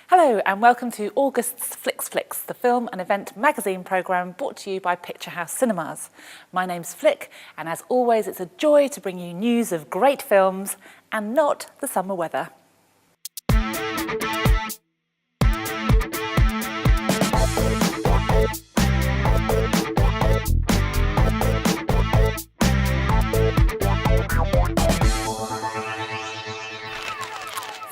Hello and welcome to August's Flicks, the film and event magazine programme brought to you by Picture House Cinemas. My name's Flick, and as always it's a joy to bring you news of great films and not the summer weather.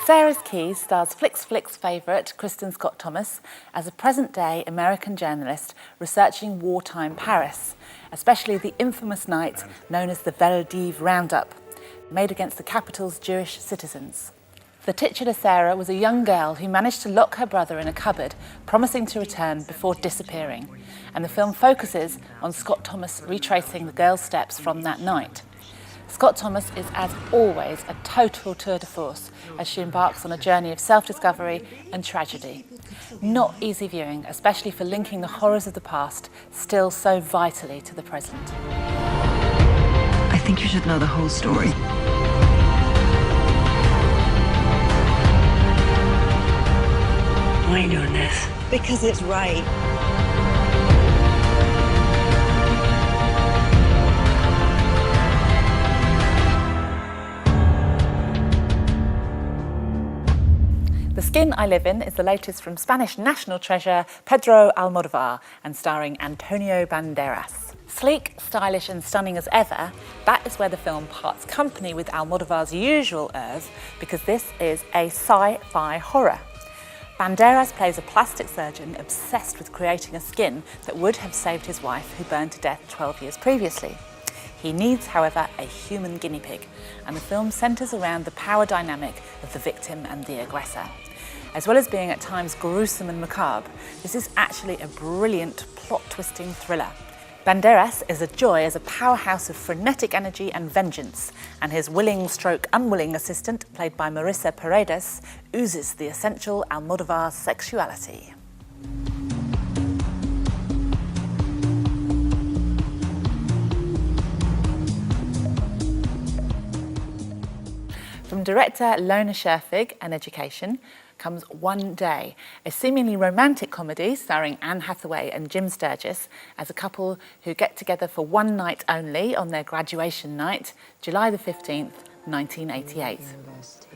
Sarah's Keys stars Flick's favourite, Kristin Scott Thomas, as a present-day American journalist researching wartime Paris, especially the infamous night known as the Veldiv Roundup, made against the capital's Jewish citizens. The titular Sarah was a young girl who managed to lock her brother in a cupboard, promising to return before disappearing, and the film focuses on Scott Thomas retracing the girl's steps from that night. Scott Thomas is, as always, a total tour de force as she embarks on a journey of self-discovery and tragedy. Not easy viewing, especially for linking the horrors of the past still so vitally to the present. I think you should know the whole story. Why are you doing this? Because it's right. The Skin I Live In is the latest from Spanish national treasure Pedro Almodóvar and starring Antonio Banderas. Sleek, stylish and stunning as ever, that is where the film parts company with Almodóvar's usual oeuvre, because this is a sci-fi horror. Banderas plays a plastic surgeon obsessed with creating a skin that would have saved his wife, who burned to death 12 years previously. He needs, however, a human guinea pig, and the film centres around the power dynamic of the victim and the aggressor. As well as being at times gruesome and macabre, this is actually a brilliant plot-twisting thriller. Banderas is a joy as a powerhouse of frenetic energy and vengeance, and his willing/unwilling assistant, played by Marisa Paredes, oozes the essential Almodóvar sexuality. From director Lona Scherfig and Education comes One Day, a seemingly romantic comedy starring Anne Hathaway and Jim Sturgis as a couple who get together for one night only on their graduation night, July the 15th, 1988.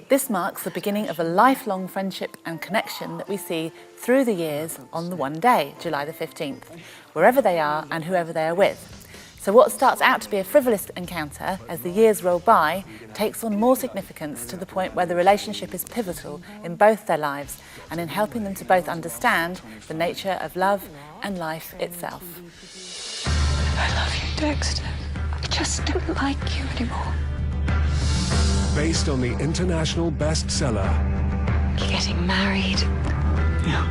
This marks the beginning of a lifelong friendship and connection that we see through the years on the one day, July the 15th, wherever they are and whoever they are with. So what starts out to be a frivolous encounter, as the years roll by, takes on more significance to the point where the relationship is pivotal in both their lives and in helping them to both understand the nature of love and life itself. I love you, Dexter. I just don't like you anymore. Based on the international bestseller. You're getting married. Yeah.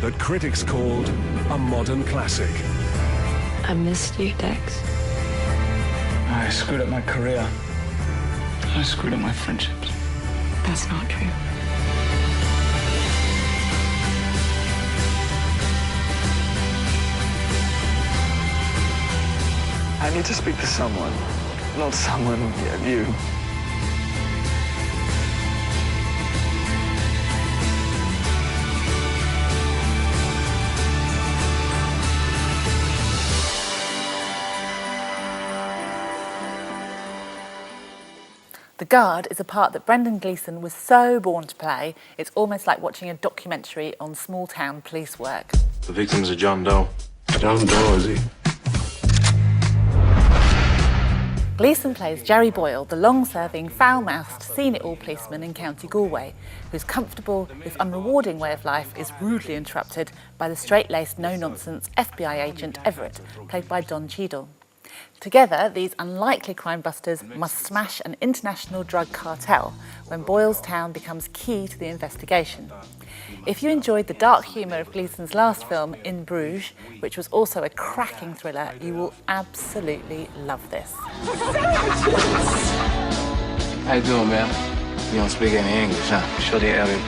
That critics called a modern classic. I missed you, Dex. I screwed up my career. I screwed up my friendships. That's not true. I need to speak to someone. Not someone, yeah, you. The Guard is a part that Brendan Gleeson was so born to play, it's almost like watching a documentary on small-town police work. The victim's a John Doe. John Doe, is he? Gleeson plays Jerry Boyle, the long-serving, foul-mouthed, seen-it-all policeman in County Galway, whose comfortable, if unrewarding way of life is rudely interrupted by the straight-laced, no-nonsense FBI agent Everett, played by Don Cheadle. Together, these unlikely crime busters must smash an international drug cartel when Boyle's town becomes key to the investigation. If you enjoyed the dark humour of Gleeson's last film, In Bruges, which was also a cracking thriller, you will absolutely love this. How you doing, man? You don't speak any English, huh? Shodi Erin.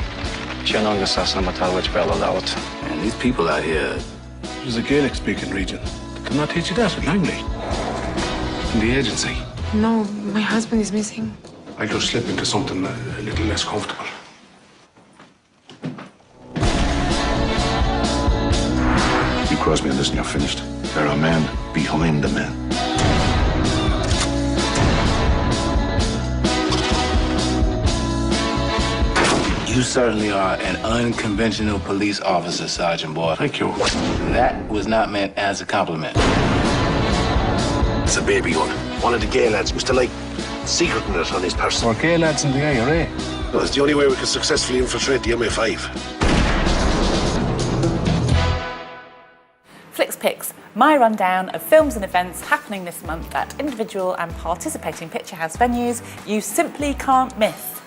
Chenonga Sasna Matalwich Bella Laut. And these people out here, There's a Gaelic-speaking region. Can I teach you that in Langley? in the agency. No, my husband is missing. I'll just slip into something a little less comfortable. Crosby, listen, you're finished. There are men behind the men. You certainly are an unconventional police officer, Sergeant Boyd. Thank you. That was not meant as a compliment. It's a baby gun. One of the gay lads used to like secreting it on his person. We're gay lads in the IRA. Well, it's the only way we can successfully infiltrate the MI5. Flix Picks, my rundown of films and events happening this month at individual and participating Picture House venues you simply can't miss.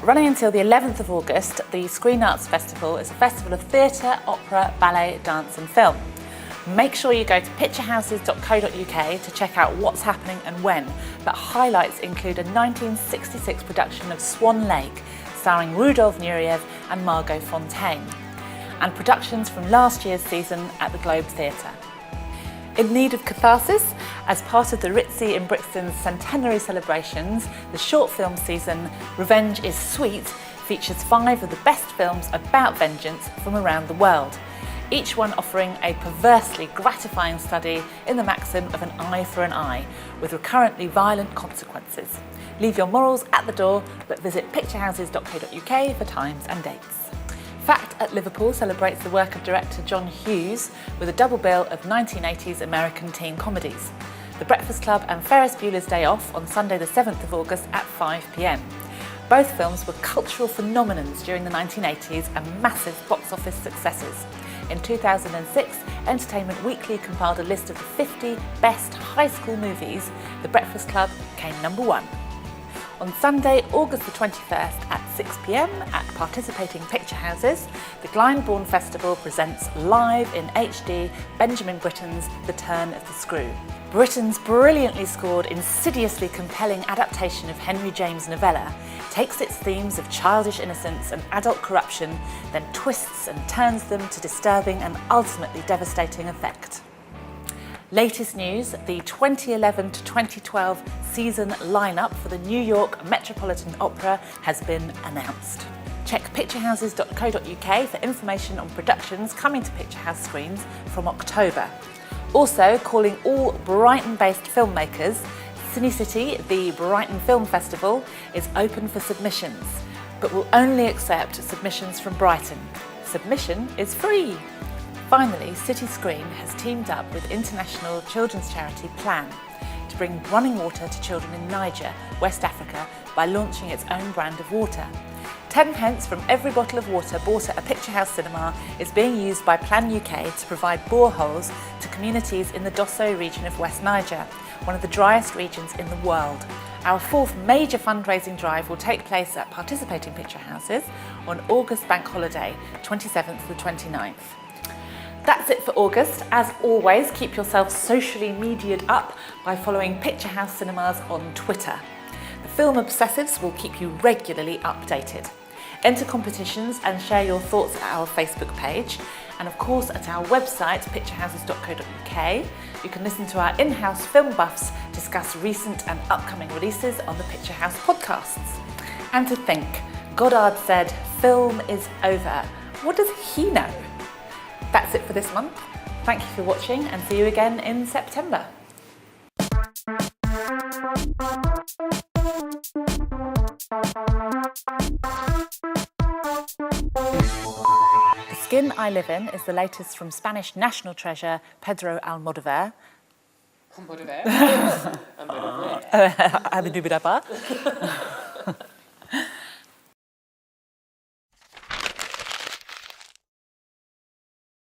Running until the 11th of August, the Screen Arts Festival is a festival of theatre, opera, ballet, dance and film. Make sure you go to picturehouses.co.uk to check out what's happening and when, but highlights include a 1966 production of Swan Lake, starring Rudolf Nureyev and Margot Fontaine, and productions from last year's season at the Globe Theatre. In need of catharsis, as part of the Ritzy in Brixton's centenary celebrations, the short film season Revenge is Sweet features 5 of the best films about vengeance from around the world, each one offering a perversely gratifying study in the maxim of an eye for an eye, with recurrently violent consequences. Leave your morals at the door, but visit picturehouses.co.uk for times and dates. Fact at Liverpool celebrates the work of director John Hughes with a double bill of 1980s American teen comedies. The Breakfast Club and Ferris Bueller's Day Off on Sunday the 7th of August at 5 p.m. Both films were cultural phenomenons during the 1980s and massive box office successes. In 2006, Entertainment Weekly compiled a list of the 50 best high school movies. The Breakfast Club came number 1. On Sunday, August the 21st at 6 p.m. at participating Picture Houses, the Glyndebourne Festival presents live in HD Benjamin Britten's The Turn of the Screw. Britten's brilliantly scored, insidiously compelling adaptation of Henry James' novella takes its themes of childish innocence and adult corruption, then twists and turns them to disturbing and ultimately devastating effect. Latest news, the 2011 to 2012 season lineup for the New York Metropolitan Opera has been announced. Check picturehouses.co.uk for information on productions coming to Picture House screens from October. Also, calling all Brighton-based filmmakers, CineCity, the Brighton Film Festival, is open for submissions, but will only accept submissions from Brighton. Submission is free. Finally, City Screen has teamed up with international children's charity Plan to bring running water to children in Niger, West Africa, by launching its own brand of water. 10 pence from every bottle of water bought at a Picture House cinema is being used by Plan UK to provide boreholes to communities in the Dosso region of West Niger, one of the driest regions in the world. Our 4th major fundraising drive will take place at participating Picture Houses on August Bank Holiday, 27th to the 29th. That's it for August. As always, keep yourself socially mediated up by following Picture House Cinemas on Twitter. The Film Obsessives will keep you regularly updated. Enter competitions and share your thoughts at our Facebook page, and of course at our website picturehouses.co.uk. You can listen to our in-house film buffs discuss recent and upcoming releases on the Picture House podcasts. And to think, Godard said, "Film is over." What does he know? That's it for this month. Thank you for watching and see you again in September. The Skin I Live In is the latest from Spanish national treasure Pedro Almodovar. Almodovar.